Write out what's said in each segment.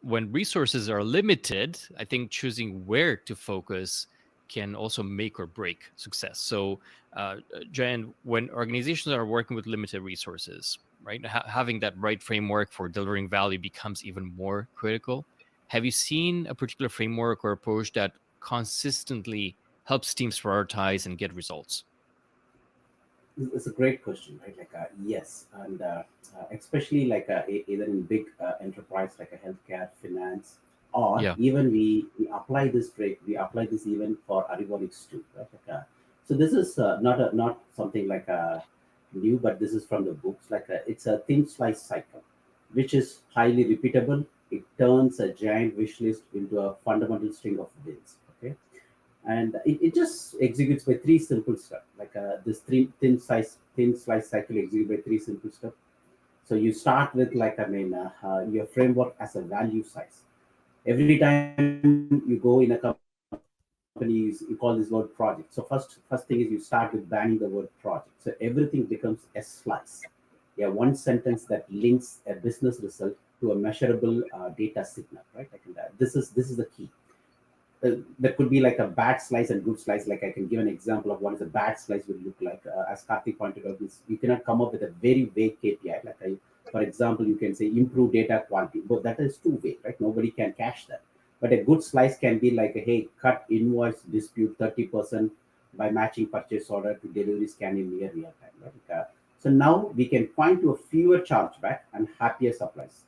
when resources are limited, I think choosing where to focus can also make or break success. So, Jan, when organizations are working with limited resources, right, having that right framework for delivering value becomes even more critical. Have you seen a particular framework or approach that consistently helps teams prioritize and get results? It's a great question, right? Yes, and especially either in big enterprise like a healthcare, finance, or Yeah. even we apply this we apply this even for Arivonix too, right? So this is not something new, but this is from the books. It's a thin slice cycle, which is highly repeatable. It turns a giant wish list into a fundamental string of wins. Okay, and it just executes by three simple steps. This three thin slice cycle executes by three simple steps. So you start with your framework as a value size. Every time you go in a company, you call this word project. So first thing is you start with banning the word project. So everything becomes a slice. Yeah, one sentence that links a business result to a measurable data signal, right? This is the key. There could be like a bad slice and good slice. Like I can give an example of what is a bad slice would look like. As Karthik pointed out, you cannot come up with a very vague KPI. For example, you can say improve data quality, but that is too vague, right? Nobody can cache that. But a good slice can be like, hey, cut invoice dispute 30% by matching purchase order to delivery scan in near real time. Right? So now we can point to a fewer chargeback and happier supplies.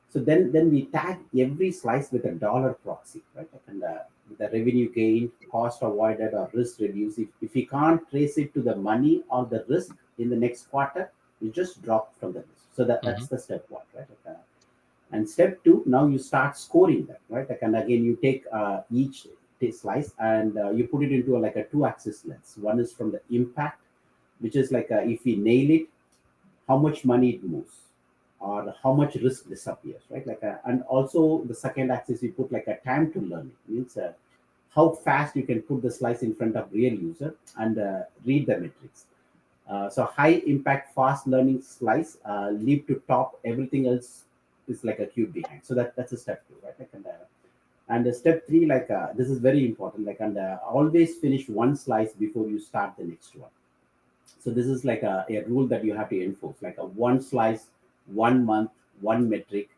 So then we tag every slice with a dollar proxy, right? And the revenue gained, cost avoided, or risk reduced. If we can't trace it to the money or the risk in the next quarter, you just drop from the list. So that's Hmm. the step one, right? And step two, now you start scoring them, right? And again, you take each slice and you put it into like a two-axis lens. One is from the impact, which is if we nail it, how much money it moves or how much risk disappears, right? And also the second axis you put like a time to learn it means how fast you can put the slice in front of real user and read the metrics. So high impact fast learning slice lead to top, everything else is like a cube behind. So that's a step two, right? And step three, this is very important, and always finish one slice before you start the next one. So this is like a rule that you have to enforce, like a one slice, 1 month, one metric.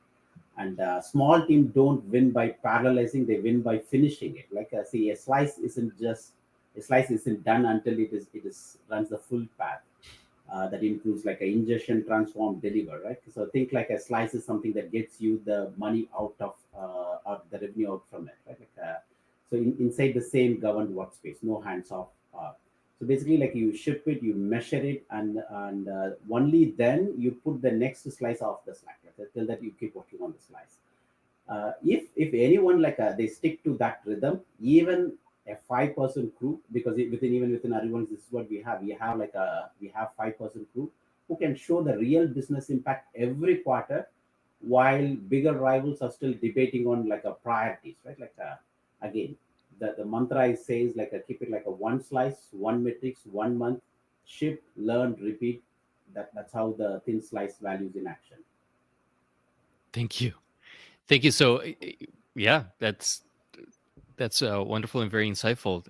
And small team don't win by parallelizing; they win by finishing it. See, a slice isn't done until it is runs the full path. That includes like a ingestion, transform, deliver, right? So think like a slice is something that gets you the money out of the revenue out from it, right? So inside the same governed workspace, no hands off. So basically, like you ship it, you measure it, and only then you put the next slice off the slack. Right? Till that you keep working on the slice. If anyone they stick to that rhythm, even a 5-person crew, because within Arivonix, this is what we have 5-person crew who can show the real business impact every quarter, while bigger rivals are still debating on priorities, right? Again, the mantra is says keep it like a one slice, one metrics, 1 month, ship, learn, repeat. That's how the thin slice values in action. Thank you. Thank you. So, yeah, that's wonderful and very insightful.